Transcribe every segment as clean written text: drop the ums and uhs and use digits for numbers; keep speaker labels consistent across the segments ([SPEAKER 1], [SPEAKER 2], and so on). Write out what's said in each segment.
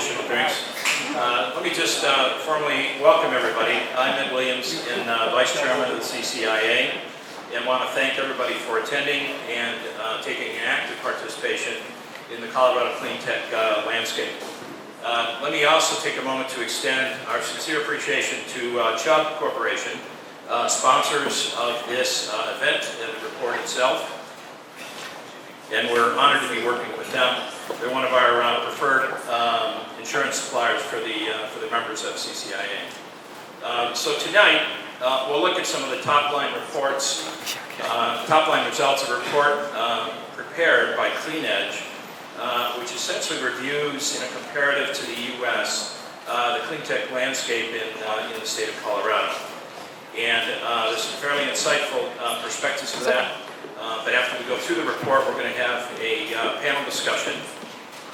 [SPEAKER 1] additional drinks. Let me just formally welcome everybody. I'm Ed Williams, and Vice Chairman of the CCIA, and want to thank everybody for attending and taking an active participation in the Colorado Cleantech landscape. Let me also take a moment to extend our sincere appreciation to Chubb Corporation, sponsors of this event and the report itself. And we're honored to be working with them. They're one of our preferred insurance suppliers for the members of CCIA. So tonight, we'll look at some of the top-line reports, top-line results of a report prepared by Cleantech, which essentially reviews, in a comparative to the U.S., the Cleantech landscape in the state of Colorado. And there's some fairly insightful perspectives of that. But after we go through the report, we're going to have a panel discussion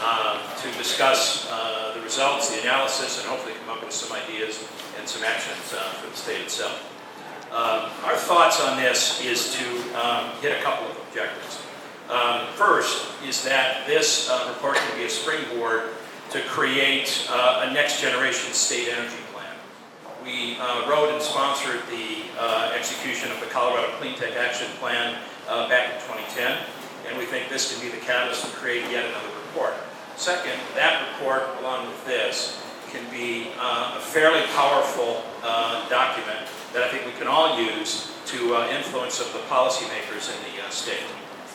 [SPEAKER 1] to discuss the results, the analysis, and hopefully come up with some ideas and some actions for the state itself. Our thoughts on this is to hit a couple of objectives. First is that this report can be a springboard to create a next-generation state energy plan. We wrote and sponsored the execution of the Colorado Cleantech Action Plan back in 2010, and we think this can be the catalyst to create yet another report. Second, that report, along with this, can be a fairly powerful document that I think we can all use to influence some of the policymakers in the state.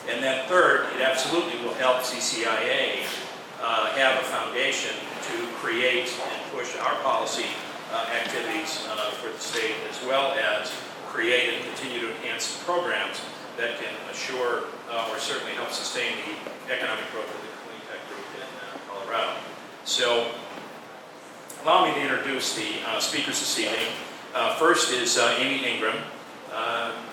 [SPEAKER 1] And then third, it absolutely will help CCIA have a foundation to create and push our policy activities for the state, as well as create and continue to enhance programs that can assure or certainly help sustain the economic growth of the Cleantech group in Colorado. So, allow me to introduce the speakers this evening. First is Amy Ingram,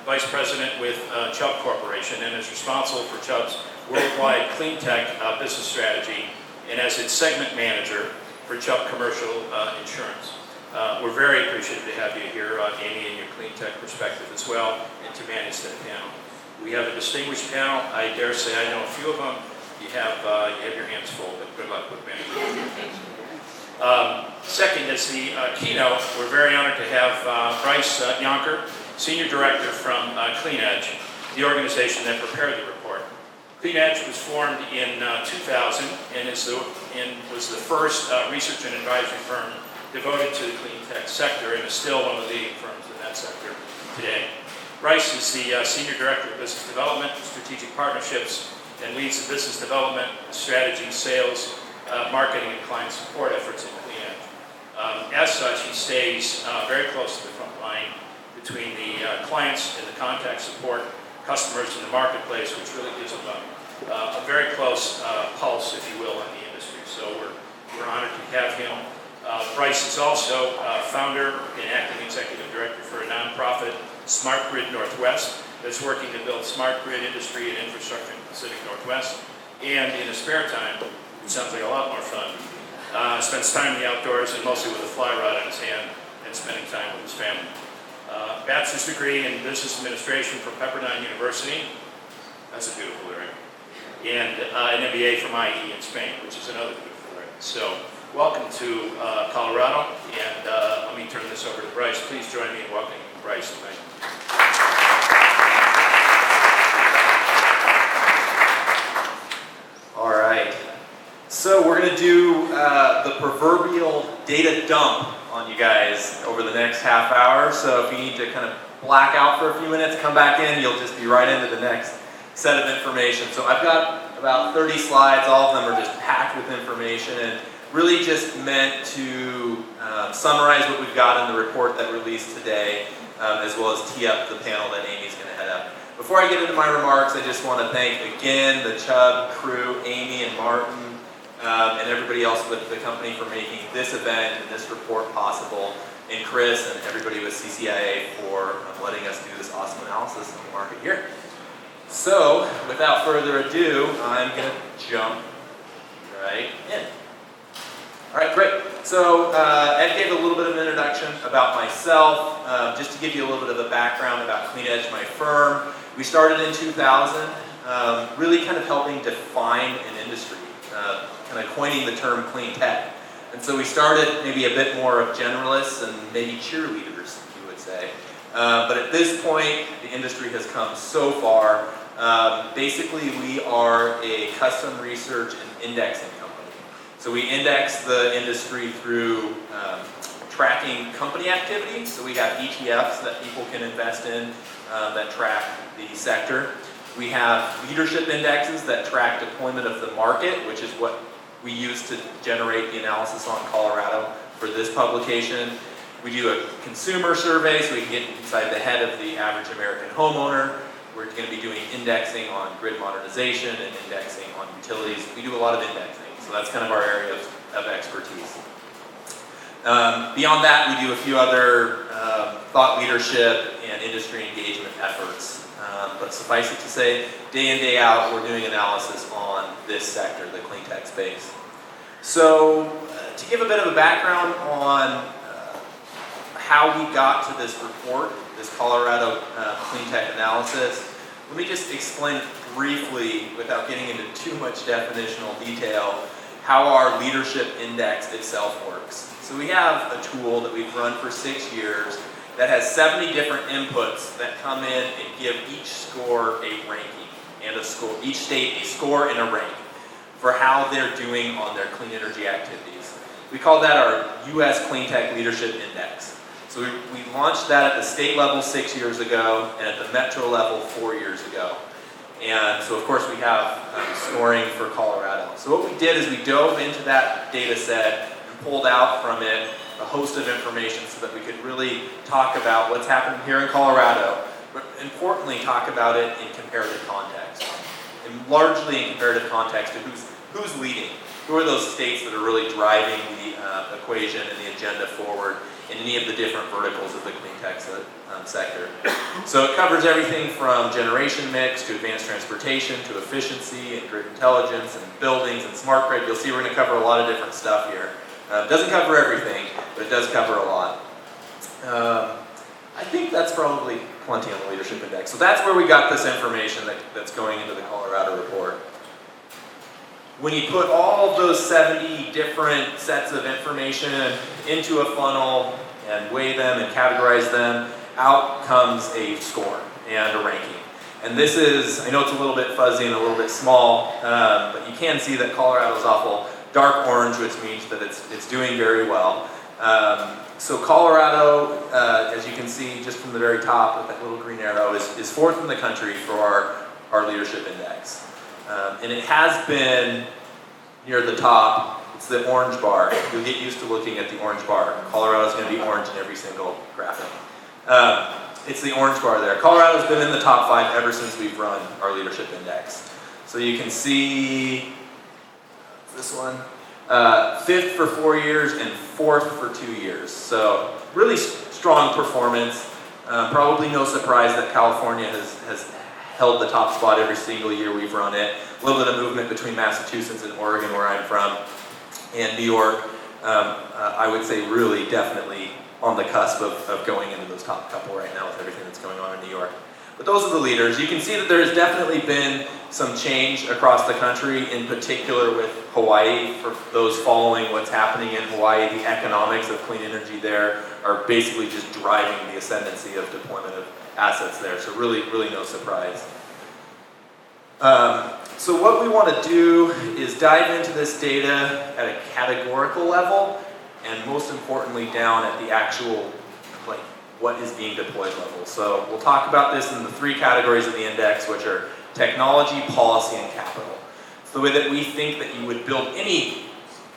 [SPEAKER 1] Vice President with Chubb Corporation, and is responsible for Chubb's worldwide Cleantech business strategy, and as its segment manager for Chubb Commercial Insurance. We're very appreciative to have you here, Amy, and your Cleantech perspective as well, and to manage that panel. We have a distinguished panel. I dare say I know a few of them. You have your hands full, but good luck with managing. Second is the keynote. We're very honored to have Bryce Yonker, Senior Director from Cleantech, the organization that prepared the report. Cleantech was formed in 2000 and was the first research and advisory firm devoted to the clean tech sector, and is still one of the leading firms in that sector today. Bryce is the Senior Director of Business Development, Strategic Partnerships, and leads the business development, strategy, sales, marketing, and client support efforts in Cleantech. As such, he stays very close to the front line between the clients and the contact support, customers in the marketplace, which really gives him a very close pulse, if you will, in the industry. So we're honored to have him. Bryce is also founder and acting executive director for a nonprofit, Smart Grid Northwest, that's working to build smart grid industry and infrastructure in the Pacific Northwest. And in his spare time, it sounds like a lot more fun, spends time in the outdoors and mostly with a fly rod in his hand and spending time with his family. Bachelor's degree in business administration from Pepperdine University. That's a beautiful lyric. And an MBA from IE in Spain, which is another beautiful lyric. So, welcome to Colorado, and let me turn this over to Bryce. Please join me in welcoming Bryce tonight.
[SPEAKER 2] All right. So we're going to do the proverbial data dump on you guys over the next half hour. So if you need to kind of black out for a few minutes, come back in, you'll just be right into the next set of information. So I've got about 30 slides. All of them are just packed with information, and really just meant to summarize what we've got in the report that released today, as well as tee up the panel that Amy's going to head up. Before I get into my remarks, I just want to thank again the Chubb crew, Amy and Martin, and everybody else with the company for making this event and this report possible, and Chris and everybody with CCIA for letting us do this awesome analysis of the market here. So, without further ado, I'm going to jump right in. All right, great. So Ed gave a little bit of an introduction about myself, just to give you a little bit of a background about Cleantech, my firm. We started in 2000, really kind of helping define an industry, kind of coining the term clean tech. And so we started maybe a bit more of generalists and maybe cheerleaders, you would say. But at this point, the industry has come so far. Basically, we are a custom research and indexing company. So we index the industry through tracking company activity. So we have ETFs that people can invest in that track the sector. We have leadership indexes that track deployment of the market, which is what we use to generate the analysis on Colorado for this publication. We do a consumer survey so we can get inside the head of the average American homeowner. We're going to be doing indexing on grid modernization and indexing on utilities. We do a lot of indexing, so that's kind of our area of expertise. Beyond that, we do a few other thought leadership and industry engagement efforts. But suffice it to say, day in, day out, we're doing analysis on this sector, the Cleantech space. So, to give a bit of a background on how we got to this report, this Colorado Cleantech analysis, let me just explain briefly, without getting into too much definitional detail, how our leadership index itself works. So we have a tool that we've run for 6 years that has 70 different inputs that come in and give each score a ranking and a score, each state a score and a rank for how they're doing on their clean energy activities. We call that our US Cleantech Leadership Index. So we launched that at the state level 6 years ago and at the metro level 4 years ago. And so of course we have scoring for Colorado. So what we did is we dove into that data set and pulled out from it a host of information so that we could really talk about what's happening here in Colorado, but importantly talk about it in comparative context. And largely in comparative context to who's leading, who are those states that are really driving the equation and the agenda forward in any of the different verticals of the clean tech sector. So it covers everything from generation mix to advanced transportation to efficiency and grid intelligence and buildings and smart grid. You'll see we're going to cover a lot of different stuff here. It doesn't cover everything, but it does cover a lot. I think that's probably plenty on the leadership index. So that's where we got this information that's going into the Colorado report. When you put all of those 70 different sets of information into a funnel and weigh them and categorize them, out comes a score and a ranking. And this is, I know it's a little bit fuzzy and a little bit small, but you can see that Colorado is awful dark orange, which means that it's doing very well. So Colorado, as you can see just from the very top with that little green arrow, is fourth in the country for our leadership index. And it has been near the top. It's the orange bar. You'll get used to looking at the orange bar. Colorado's going to be orange in every single graphic. It's the orange bar there. Colorado's been in the top 5 ever since we've run our leadership index. So you can see this one, 5th for 4 years and 4th for 2 years. So really strong performance. Probably no surprise that California has held the top spot every single year we've run it. A little bit of movement between Massachusetts and Oregon, where I'm from, and New York. I would say really definitely on the cusp of going into those top couple right now with everything that's going on in New York. But those are the leaders. You can see that there has definitely been some change across the country, in particular with Hawaii. For those following what's happening in Hawaii, the economics of clean energy there are basically just driving the ascendancy of deployment of assets there. So really, really no surprise. So what we want to do is dive into this data at a categorical level, and most importantly down at the actual, like, what is being deployed level. So we'll talk about this in the 3 categories of the index, which are technology, policy, and capital. It's the way that we think that you would build any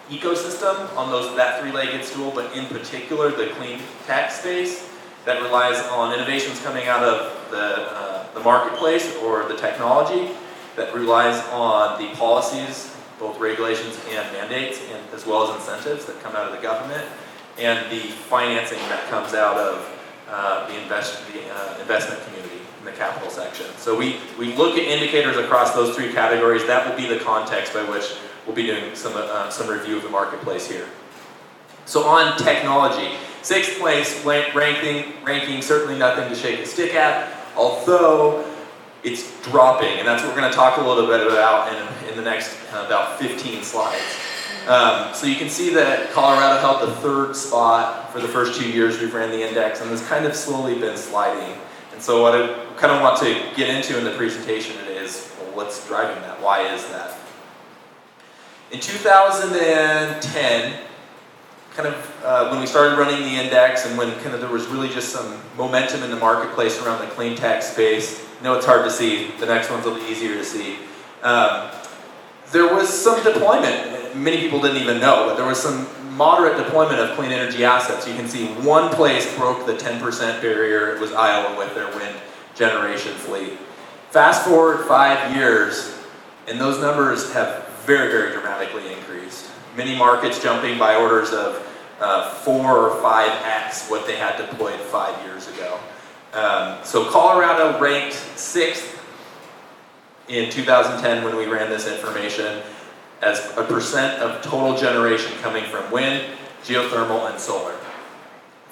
[SPEAKER 2] ecosystem on that 3-legged stool, but in particular the clean tech space that relies on innovations coming out of the marketplace or the technology, that relies on the policies, both regulations and mandates, and as well as incentives that come out of the government, and the financing that comes out of the investment community in the capital section. So we look at indicators across those 3 categories. That will be the context by which we'll be doing some review of the marketplace here. So on technology, 6th place ranking, certainly nothing to shake a stick at, although it's dropping, and that's what we're going to talk a little bit about in the next about 15 slides. So you can see that Colorado held the 3rd spot for the first 2 years we've ran the index, and has kind of slowly been sliding. And so what I kind of want to get into in the presentation today is, well, what's driving that? Why is that? In 2010, when we started running the index, and when there was really just some momentum in the marketplace around the Cleantech space. I know it's hard to see. The next one's a little easier to see. There was some deployment. Many people didn't even know, but there was some moderate deployment of clean energy assets. You can see one place broke the 10% barrier. It was Iowa with their wind generation fleet. Fast forward 5 years, and those numbers have very, very dramatically increased. Many markets jumping by orders of 4 or 5x what they had deployed 5 years ago. So Colorado ranked 6th in 2010 when we ran this information as a percent of total generation coming from wind, geothermal, and solar.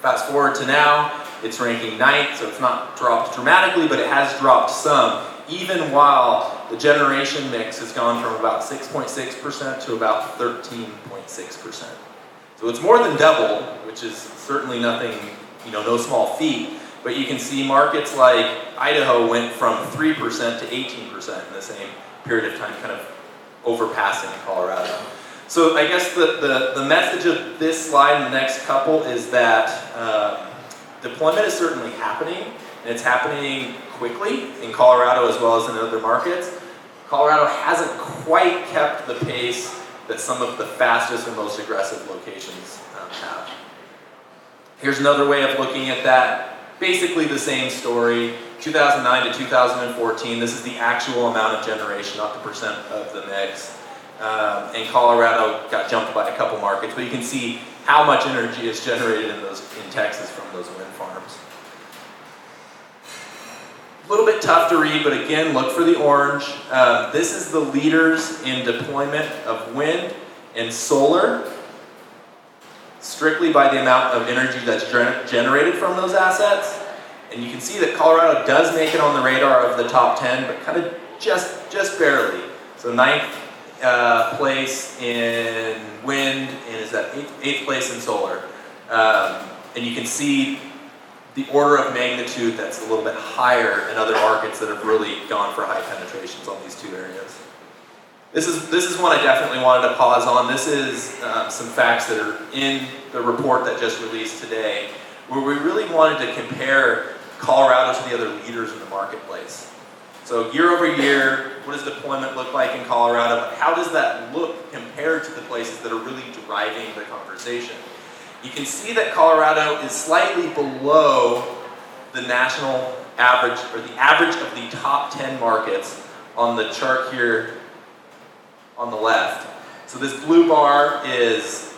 [SPEAKER 2] Fast forward to now, it's ranking 9th, so it's not dropped dramatically, but it has dropped some, even while the generation mix has gone from about 6.6% to about 13.6%. So it's more than doubled, which is certainly nothing, no small feat, but you can see markets like Idaho went from 3% to 18% in the same period of time, kind of overpassing Colorado. So I guess the message of this slide and the next couple is that deployment is certainly happening, and it's happening quickly in Colorado as well as in other markets. Colorado hasn't quite kept the pace that some of the fastest and most aggressive locations have. Here's another way of looking at that. Basically the same story. 2009 to 2014, this is the actual amount of generation, not the percent of the mix. And Colorado got jumped by a couple markets, but you can see how much energy is generated in Texas from those wind farms. A little bit tough to read, but again, look for the orange. This is the leaders in deployment of wind and solar, strictly by the amount of energy that's generated from those assets. And you can see that Colorado does make it on the radar of the top 10, but kind of just barely. So 9th place in wind, and is that 8th place in solar. And you can see the order of magnitude that's a little bit higher in other markets that have really gone for high penetrations on these two areas. This is one I definitely wanted to pause on. This is some facts that are in the report that just released today, where we really wanted to compare Colorado to the other leaders in the marketplace. So year over year, what does deployment look like in Colorado? How does that look compared to the places that are really driving the conversation? You can see that Colorado is slightly below the national average, or the average of the top 10 markets on the chart here on the left. So this blue bar is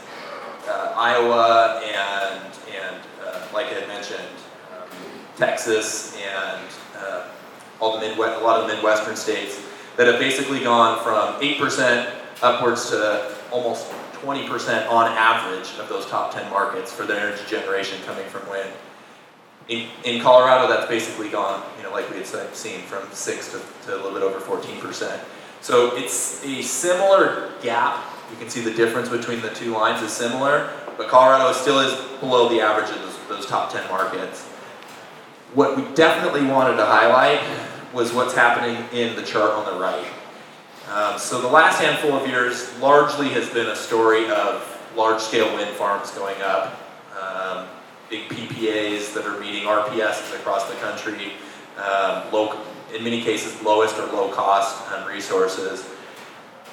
[SPEAKER 2] Iowa and like I had mentioned, Texas and a lot of the Midwestern states that have basically gone from 8% upwards to almost 20% on average of those top 10 markets for their energy generation coming from wind. In Colorado, that's basically gone, like we had seen, from 6 to a little bit over 14%. So it's a similar gap. You can see the difference between the two lines is similar, but Colorado still is below the average of those top 10 markets. What we definitely wanted to highlight was what's happening in the chart on the right. So the last handful of years largely has been a story of large-scale wind farms going up, big PPAs that are meeting RPSs across the country, in many cases lowest or low-cost resources.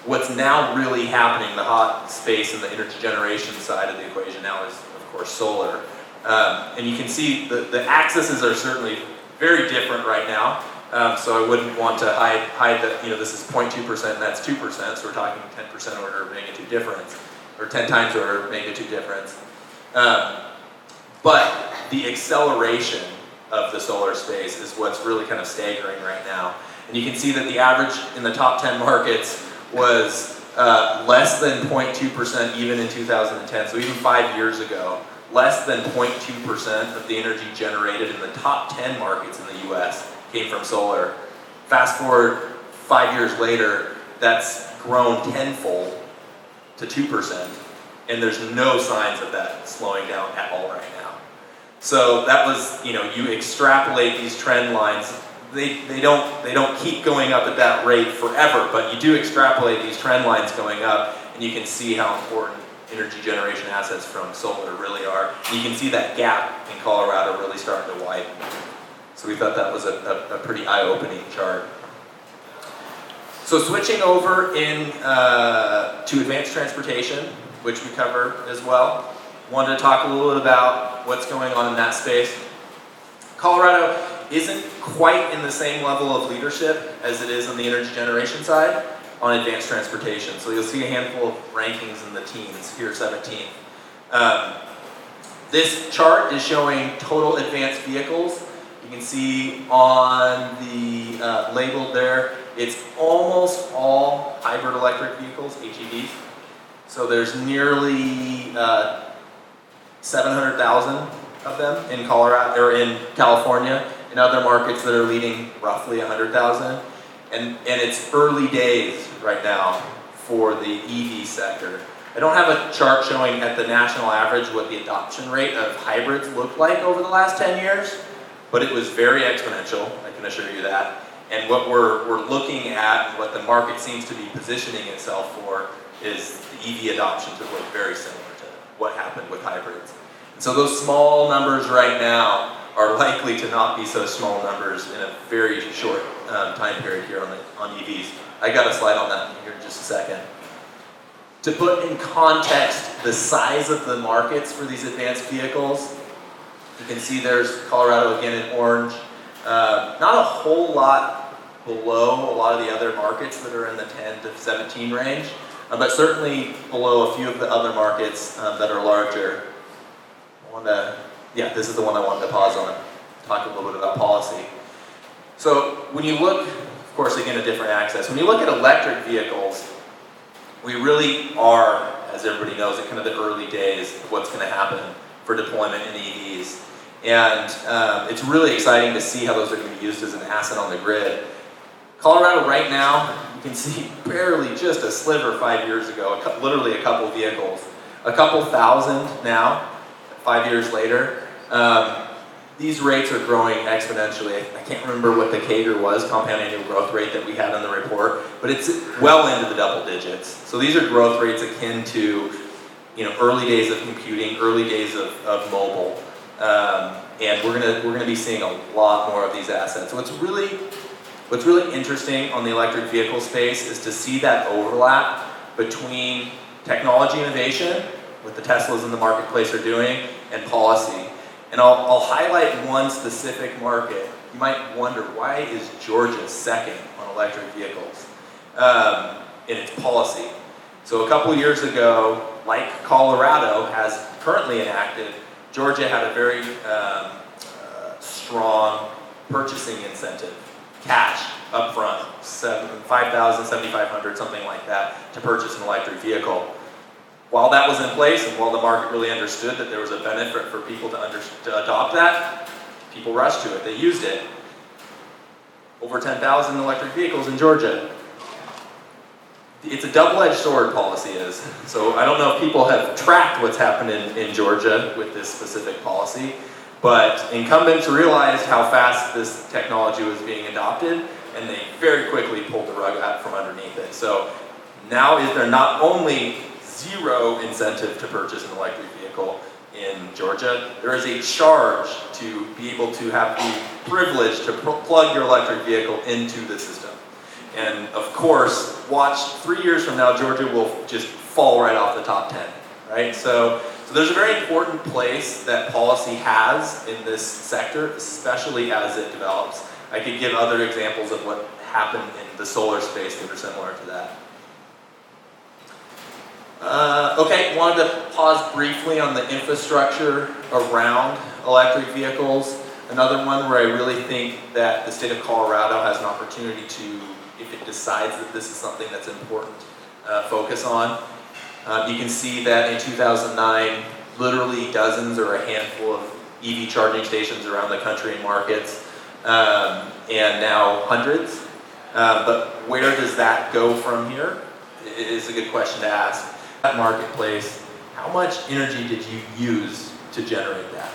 [SPEAKER 2] What's now really happening, the hot space in the energy generation side of the equation now is, of course, solar. And you can see the axes are certainly very different right now. So I wouldn't want to hide that, this is 0.2% and that's 2%, so we're talking 10% order of magnitude difference, or 10 times order of magnitude difference. But the acceleration of the solar space is what's really kind of staggering right now. And you can see that the average in the top 10 markets was less than 0.2% even in 2010, so even 5 years ago. Less than 0.2% of the energy generated in the top 10 markets in the US came from solar. Fast forward 5 years later, that's grown tenfold to 2%, and there's no signs of that slowing down at all right now. So that was, you extrapolate these trend lines. They don't keep going up at that rate forever, but you do extrapolate these trend lines going up, and you can see how important energy generation assets from solar really are. And you can see that gap in Colorado really starting to widen. So we thought that was a pretty eye-opening chart. So switching over to advanced transportation, which we cover as well, wanted to talk a little bit about what's going on in that space. Colorado isn't quite in the same level of leadership as it is on the energy generation side on advanced transportation. So you'll see a handful of rankings in the teens, here 17th. This chart is showing total advanced vehicles. You can see on the label there, it's almost all hybrid electric vehicles, HEVs. So there's nearly 700,000 of them in Colorado or in California, and other markets that are leading roughly 100,000. And it's early days right now for the EV sector. I don't have a chart showing at the national average what the adoption rate of hybrids looked like over the last 10 years, but it was very exponential, I can assure you that. And what we're looking at, and what the market seems to be positioning itself for, is the EV adoption to look very similar to what happened with hybrids. And so those small numbers right now are likely to not be so small numbers in a very short time period here on EVs. I got a slide on that here in just a second. To put in context the size of the markets for these advanced vehicles, you can see there's Colorado again in orange. Not a whole lot below a lot of the other markets that are in the 10 to 17 range, but certainly below a few of the other markets that are larger. This is the one I wanted to pause on, talk a little bit about policy. So when you look, of course, again, a different access. When you look at electric vehicles, we really are, as everybody knows, at kind of the early days of what's going to happen for deployment in EVs. And it's really exciting to see how those are going to be used as an asset on the grid. Colorado right now, you can see barely just a sliver 5 years ago, literally a couple vehicles. A couple thousand now, 5 years later. These rates are growing exponentially. I can't remember what the CAGR was, compound annual growth rate, that we had in the report, but it's well into the double digits. So these are growth rates akin to early days of computing, early days of mobile. And we're gonna be seeing a lot more of these assets. So what's really interesting on the electric vehicle space is to see that overlap between technology innovation, what the Teslas in the marketplace are doing, and policy. And I'll highlight one specific market. You might wonder, why is Georgia second on electric vehicles in its policy? So a couple years ago, like Colorado has currently enacted, Georgia had a very strong purchasing incentive, cash up front, $5,000, $7,500, something like that, to purchase an electric vehicle. While that was in place, and while the market really understood that there was a benefit for people to adopt that, people rushed to it. They used it. Over 10,000 electric vehicles in Georgia. It's a double-edged sword, policy is. So I don't know if people have tracked what's happened in Georgia with this specific policy, but incumbents realized how fast this technology was being adopted, and they very quickly pulled the rug out from underneath it. So now is there not only zero incentive to purchase an electric vehicle in Georgia, there is a charge to be able to have the privilege to plug your electric vehicle into the system. And of course, watch 3 years from now, Georgia will just fall right off the top 10, right? So there's a very important place that policy has in this sector, especially as it develops. I could give other examples of what happened in the solar space that are similar to that. Wanted to pause briefly on the infrastructure around electric vehicles. Another one where I really think that the state of Colorado has an opportunity to, if it decides that this is something that's important, focus on. You can see that in 2009, literally dozens or a handful of EV charging stations around the country in markets, and now hundreds. But where does that go from here is a good question to ask. that marketplace, how much energy did you use to generate that?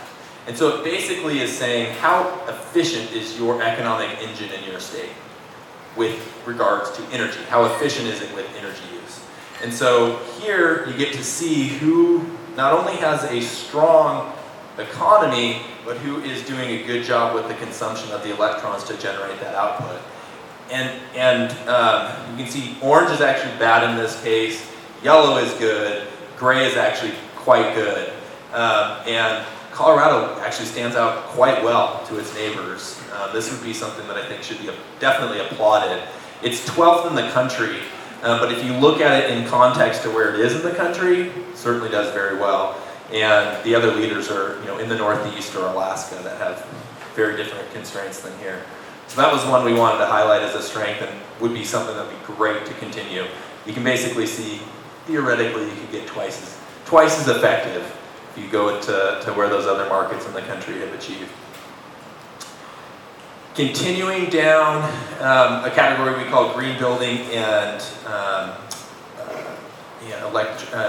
[SPEAKER 2] And so it basically is saying, how efficient is your economic engine in your state with regards to energy? How efficient is it with energy use? And so here you get to see who not only has a strong economy, but who is doing a good job with the consumption of the electrons to generate that output. And you can see orange is actually bad in this case, yellow is good, gray is actually quite good. And Colorado actually stands out quite well to its neighbors. This would be something that I think should be definitely applauded. It's 12th in the country, but if you look at it in context to where it is in the country, it certainly does very well. And the other leaders are, in the Northeast or Alaska that have very different constraints than here. So that was one we wanted to highlight as a strength and would be something that would be great to continue. You can basically see, theoretically, you could get twice as effective if you go to where those other markets in the country have achieved. Continuing down a category we call green building and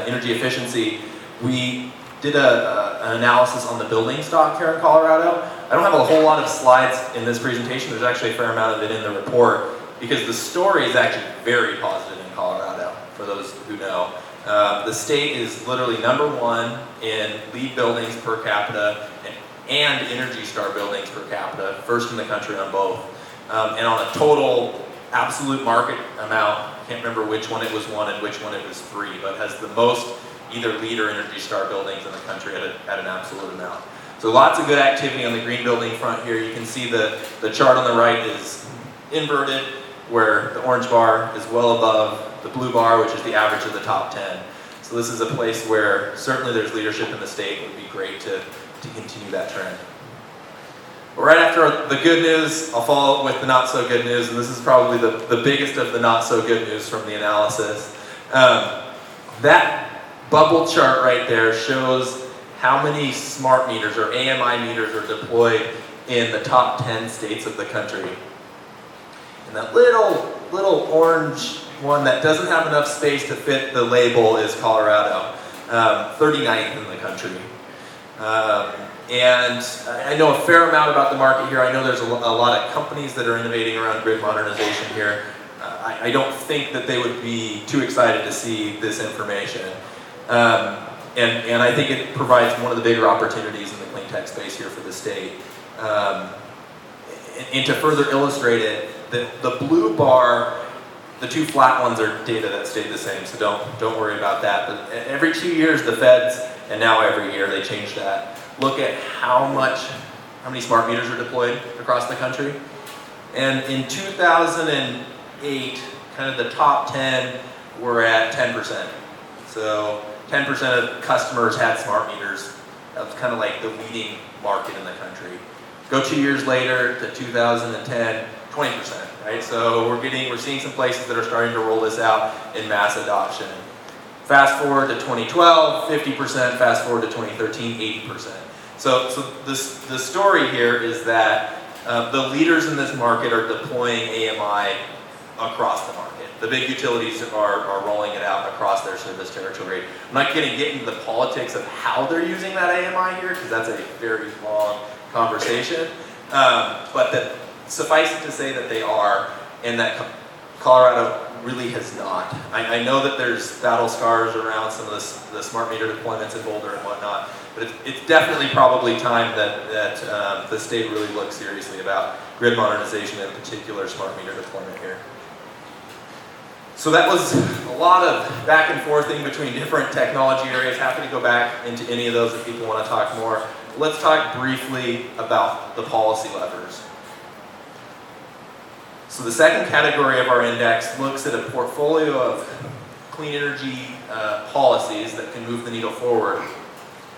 [SPEAKER 2] energy efficiency, we did an analysis on the building stock here in Colorado. I don't have a whole lot of slides in this presentation. There's actually a fair amount of it in the report because the story is actually very positive in Colorado, for those who know. The state is literally #1 in LEED buildings per capita and Energy Star buildings per capita, first in the country on both. And on a total absolute market amount, I can't remember which one it was 1 and which one it was 3, but has the most either LEED or Energy Star buildings in the country at an absolute amount. So lots of good activity on the green building front here. You can see the chart on the right is inverted, where the orange bar is well above the blue bar, which is the average of the top 10. So this is a place where certainly there's leadership in the state. It would be great to continue that trend. But right after the good news, I'll follow up with the not so good news, and this is probably the biggest of the not so good news from the analysis. That bubble chart right there shows how many smart meters or AMI meters are deployed in the top 10 states of the country. And that little orange one that doesn't have enough space to fit the label is Colorado, 39th in the country. And I know a fair amount about the market here. I know there's a lot of companies that are innovating around grid modernization here. I don't think that they would be too excited to see this information. And I think it provides one of the bigger opportunities in the clean tech space here for the state. And to further illustrate it, the blue bar, the two flat ones are data that stayed the same, so don't worry about that. But every 2 years, the feds, and now every year they change that, look at how many smart meters are deployed across the country. And in 2008, kind of the top 10 were at 10%. So 10% of customers had smart meters. That was kind of like the leading market in the country. Go 2 years later to 2010, 20%, right? So we're seeing some places that are starting to roll this out in mass adoption. Fast forward to 2012, 50%. Fast forward to 2013, 80%. So the story here is that the leaders in this market are deploying AMI across the market. The big utilities are rolling it out across their service territory. I'm not going to get into the politics of how they're using that AMI here, because that's a very long conversation. But suffice it to say that they are, and that Colorado really has not. I know that there's battle scars around some of the smart meter deployments in Boulder and whatnot, but it's definitely probably time that the state really looks seriously about grid modernization, in particular smart meter deployment here. So that was a lot of back and forthing between different technology areas. Happy to go back into any of those if people want to talk more. Let's talk briefly about the policy levers. So the second category of our index looks at a portfolio of clean energy policies that can move the needle forward,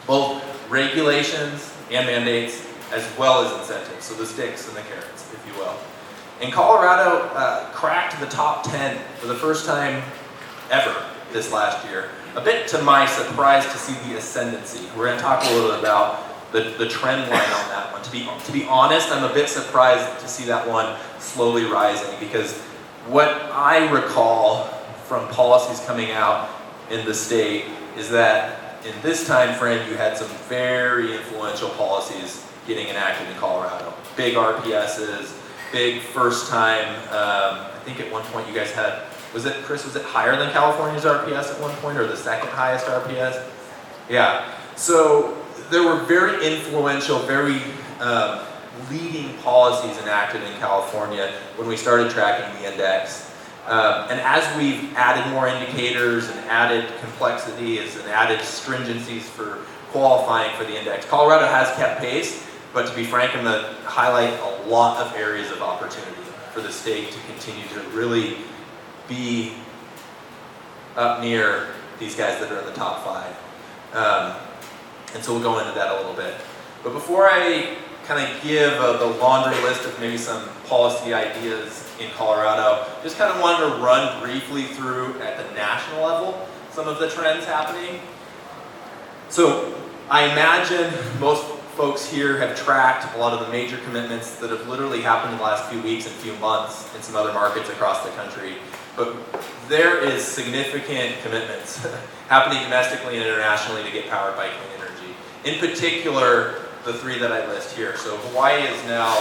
[SPEAKER 2] both regulations and mandates, as well as incentives, so the sticks and the carrots, if you will. And Colorado cracked the top 10 for the first time ever this last year. A bit to my surprise to see the ascendancy. We're going to talk a little bit about the trend line on that one. To be honest, I'm a bit surprised to see that one slowly rising, because what I recall from policies coming out in the state is that in this time frame you had some very influential policies getting enacted in Colorado. Big RPSs, big first time, I think at one point you guys had, was it, Chris, was it higher than California's RPS at one point, or the second highest RPS? Yeah, so there were very influential, very leading policies enacted in California when we started tracking the index. And as we've added more indicators and added complexities and added stringencies for qualifying for the index, Colorado has kept pace, but to be frank, I'm going to highlight a lot of areas of opportunity for the state to continue to really be up near these guys that are in the top 5. And so we'll go into that a little bit. But before I kind of give the laundry list of maybe some policy ideas in Colorado, just kind of wanted to run briefly through at the national level some of the trends happening. So I imagine most folks here have tracked a lot of the major commitments that have literally happened in the last few weeks and few months in some other markets across the country. But there is significant commitments happening domestically and internationally to get powered by clean energy. In particular, the 3 that I list here. So Hawaii is now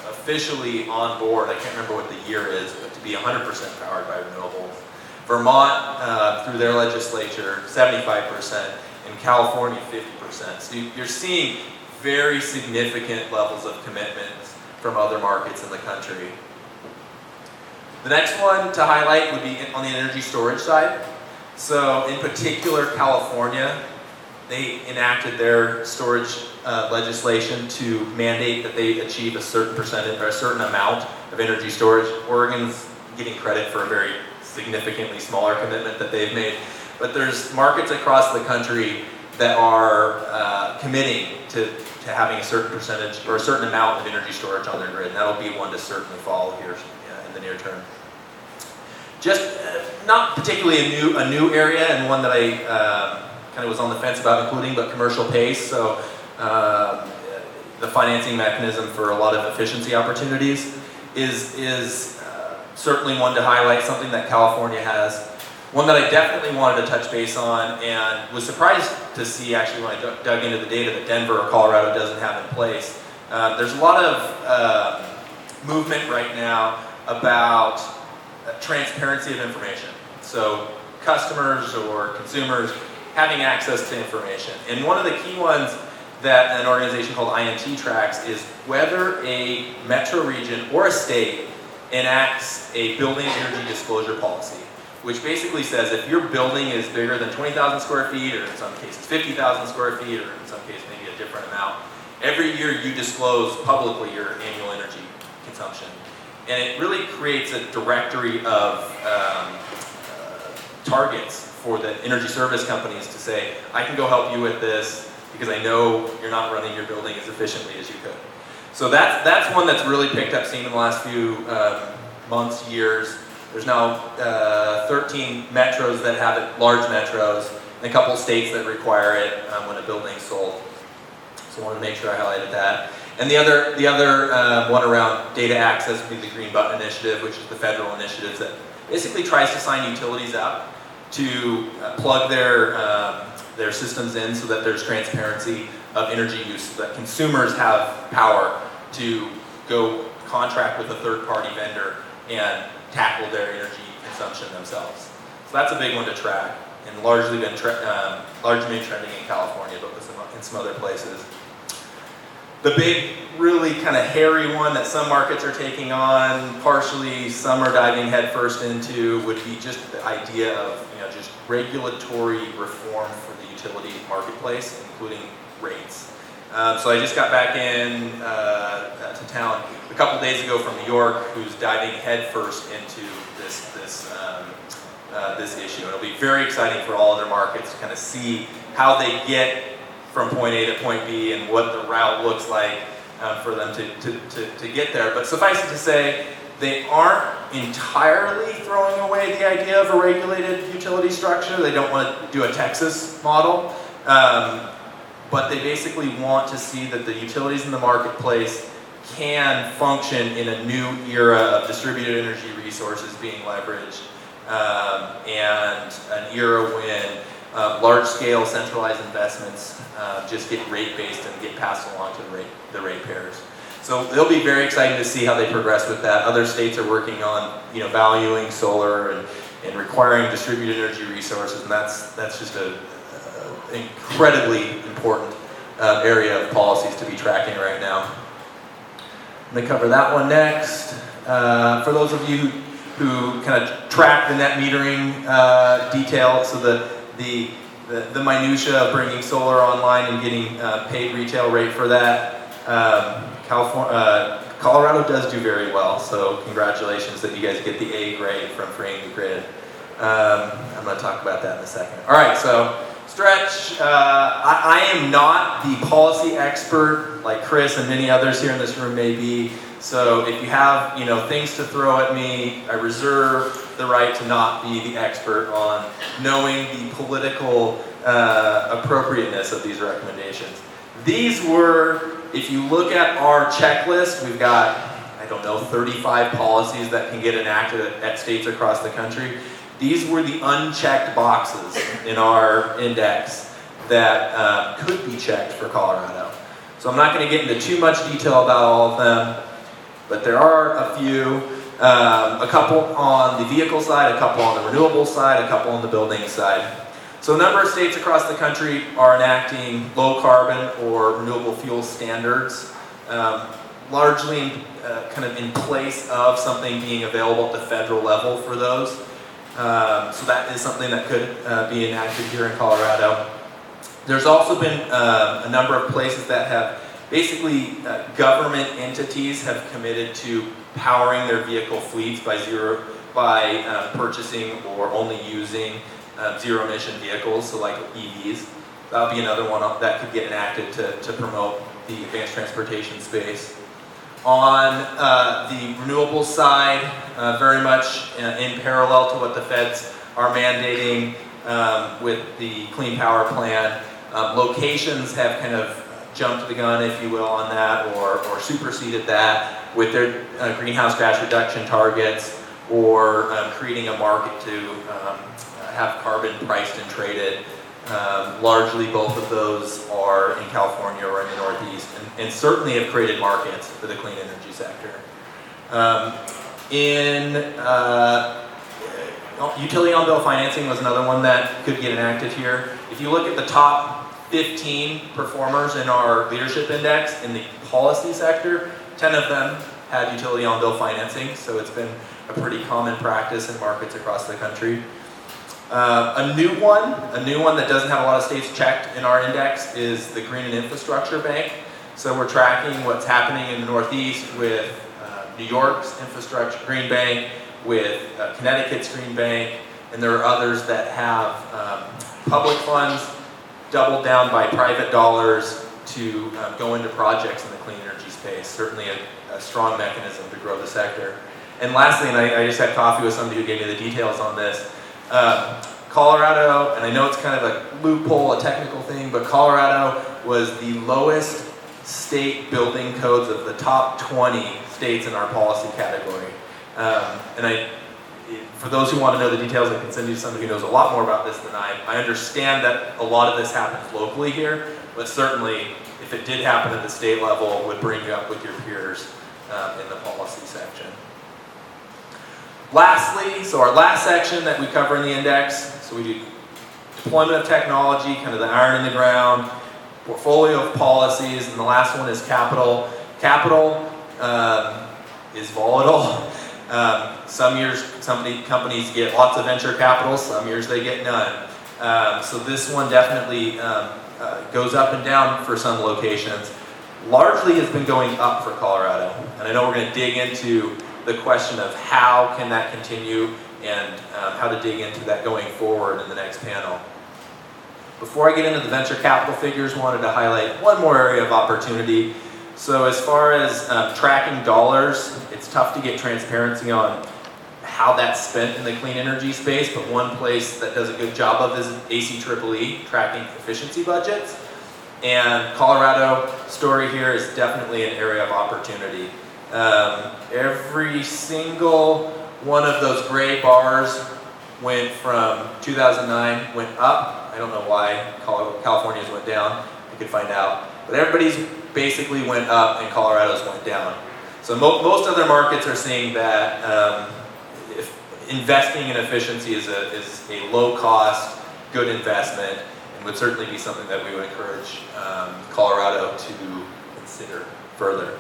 [SPEAKER 2] officially on board, I can't remember what the year is, but to be 100% powered by renewables. Vermont, through their legislature, 75%, and California, 50%. So you're seeing very significant levels of commitments from other markets in the country. The next one to highlight would be on the energy storage side. So in particular, California, they enacted their storage legislation to mandate that they achieve a certain percentage or a certain amount of energy storage. Oregon's getting credit for a very significantly smaller commitment that they've made. But there's markets across the country that are committing to having a certain percentage or a certain amount of energy storage on their grid. And that'll be one to certainly follow here in the near term. Just not particularly a new area, and one that I kind of was on the fence about including, but commercial pace. So the financing mechanism for a lot of efficiency opportunities is certainly one to highlight, something that California has. One that I definitely wanted to touch base on and was surprised to see actually when I dug into the data that Denver or Colorado doesn't have in place. There's a lot of movement right now about transparency of information. So customers or consumers having access to information. And one of the key ones that an organization called INT tracks is whether a metro region or a state enacts a building energy disclosure policy, which basically says if your building is bigger than 20,000 square feet, or in some cases 50,000 square feet, or in some cases maybe a different amount, every year you disclose publicly your annual energy consumption. And it really creates a directory of targets for the energy service companies to say, I can go help you with this because I know you're not running your building as efficiently as you could. So that's one that's really picked up steam in the last few months, years. There's now 13 metros that have it, large metros, and a couple states that require it when a building's sold. So I wanted to make sure I highlighted that. And the other one around data access would be the Green Button Initiative, which is the federal initiative that basically tries to sign utilities up to plug their systems in so that there's transparency of energy use, so that consumers have power to go contract with a third-party vendor and tackle their energy consumption themselves. So that's a big one to track, and largely been trending in California, but in some other places. The big, really kind of hairy one that some markets are taking on, partially some are diving headfirst into, would be just the idea of just regulatory reform for the utility marketplace, including rates. So I just got back in to town a couple days ago from New York, who's diving headfirst into this issue. It'll be very exciting for all other markets to kind of see how they get from point A to point B and what the route looks like for them to get there. But suffice it to say, they aren't entirely throwing away the idea of a regulated utility structure. They don't want to do a Texas model, but they basically want to see that the utilities in the marketplace can function in a new era of distributed energy resources being leveraged and an era when large-scale centralized investments just get rate-based and get passed along to the ratepayers. So it'll be very exciting to see how they progress with that. Other states are working on, valuing solar and requiring distributed energy resources, and that's just an incredibly important area of policies to be tracking right now. I'm going to cover that one next. For those of you who kind of track the net metering detail, so the minutia of bringing solar online and getting paid retail rate for that, Colorado does do very well, so congratulations that you guys get the A grade from freeing the grid. I'm going to talk about that in a second. All right, so Stretch, I am not the policy expert like Chris and many others here in this room may be, so if you have things to throw at me, I reserve the right to not be the expert on knowing the political appropriateness of these recommendations. These were, if you look at our checklist, we've got, 35 policies that can get enacted at states across the country. These were the unchecked boxes in our index that could be checked for Colorado. So I'm not going to get into too much detail about all of them, but there are a few, a couple on the vehicle side, a couple on the renewable side, a couple on the building side. So a number of states across the country are enacting low carbon or renewable fuel standards, largely kind of in place of something being available at the federal level for those. So that is something that could be enacted here in Colorado. There's also been a number of places that have basically government entities have committed to powering their vehicle fleets by purchasing or only using zero-emission vehicles, so like EVs. That would be another one that could get enacted to promote the advanced transportation space. On the renewable side, very much in parallel to what the feds are mandating with the Clean Power Plan, locations have kind of jumped the gun, if you will, on that, or superseded that with their greenhouse gas reduction targets, or creating a market to have carbon priced and traded. Largely both of those are in California or in the Northeast, and certainly have created markets for the clean energy sector. Utility on bill financing was another one that could get enacted here. If you look at the top 15 performers in our leadership index in the policy sector, 10 of them had utility on bill financing, so it's been a pretty common practice in markets across the country. A new one that doesn't have a lot of states checked in our index is the Green and Infrastructure Bank. So we're tracking what's happening in the Northeast with New York's Infrastructure Green Bank, with Connecticut's Green Bank, and there are others that have public funds doubled down by private dollars to go into projects in the clean energy space. Certainly a strong mechanism to grow the sector. And lastly, and I just had coffee with somebody who gave me the details on this, Colorado, and I know it's kind of a loophole, a technical thing, but Colorado was the lowest state building codes of the top 20 states in our policy category. For those who want to know the details, I can send you somebody who knows a lot more about this than I. I understand that a lot of this happens locally here, but certainly if it did happen at the state level, it would bring you up with your peers in the policy section. Lastly, so our last section that we cover in the index, so we do deployment of technology, kind of the iron in the ground, portfolio of policies, and the last one is capital. Is volatile. Some years companies get lots of venture capital, some years they get none. So this one definitely goes up and down for some locations. Largely has been going up for Colorado, and I know we're going to dig into the question of how can that continue and how to dig into that going forward in the next panel. Before I get into the venture capital figures, wanted to highlight one more area of opportunity. So as far as tracking dollars, it's tough to get transparency on how that's spent in the clean energy space, but one place that does a good job of is ACEEE, tracking efficiency budgets. And Colorado story here is definitely an area of opportunity. Every single one of those gray bars went from 2009 went up. I don't know why California's went down. I could find out. But everybody's basically went up and Colorado's went down. So most other markets are seeing that if investing in efficiency is a low cost, good investment, and would certainly be something that we would encourage Colorado to consider further.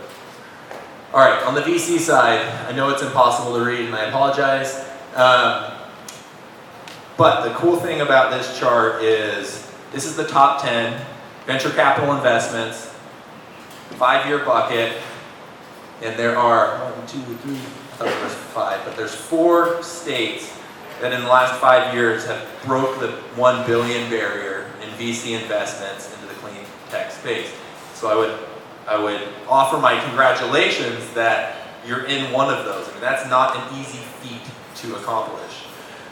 [SPEAKER 2] All right, on the VC side, I know it's impossible to read and I apologize. But the cool thing about this chart is this is the top 10 venture capital investments, 5-year bucket, and there are 1, 2, 3, I thought there was 5, but there's 4 states that in the last 5 years have broke the 1 billion barrier in VC investments into the clean tech space. So I would offer my congratulations that you're in one of those. I mean, that's not an easy feat to accomplish.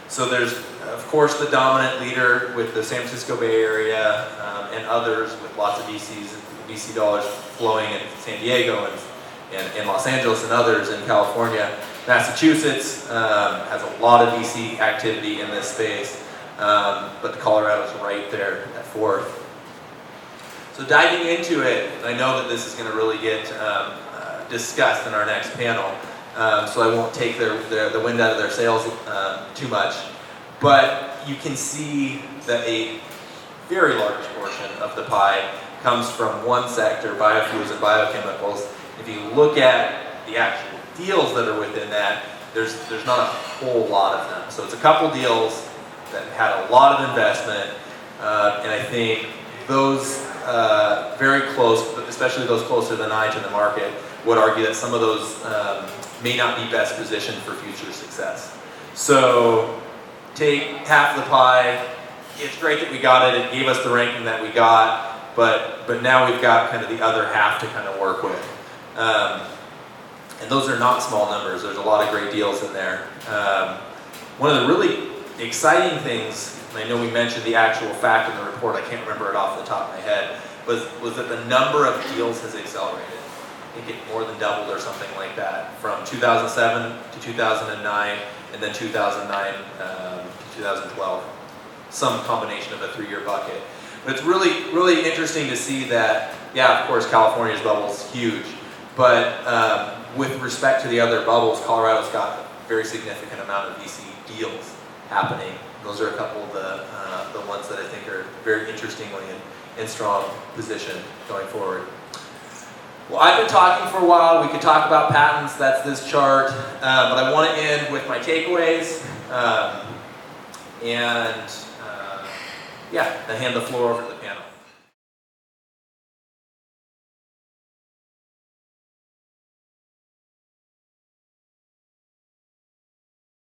[SPEAKER 2] So there's, of course, the dominant leader with the San Francisco Bay Area and others with lots of VC dollars flowing in San Diego and Los Angeles and others in California. Massachusetts has a lot of VC activity in this space, but Colorado's right there at 4th. So diving into it, I know that this is going to really get discussed in our next panel, so I won't take the wind out of their sails too much. But you can see that a very large portion of the pie comes from one sector, biofuels and biochemicals. If you look at the actual deals that are within that, there's not a whole lot of them. So it's a couple deals that had a lot of investment, and I think those very close, especially those closer than I to the market, would argue that some of those may not be best positioned for future success. So take half the pie. It's great that we got it. It gave us the ranking that we got, but now we've got kind of the other half to kind of work with. And those are not small numbers. There's a lot of great deals in there. One of the really exciting things, and I know we mentioned the actual fact in the report, I can't remember it off the top of my head, was that the number of deals has accelerated. I think it more than doubled or something like that from 2007 to 2009 and then 2009 to 2012. Some combination of a 3-year bucket. But it's really, really interesting to see that, yeah, of course, California's bubble is huge, but with respect to the other bubbles, Colorado's got a very significant amount of VC deals happening. Those are a couple of the ones that I think are very interestingly in strong position going forward. Well, I've been talking for a while. We could talk about patents. That's this chart. But I want to end with my takeaways. Yeah, I hand the floor over to the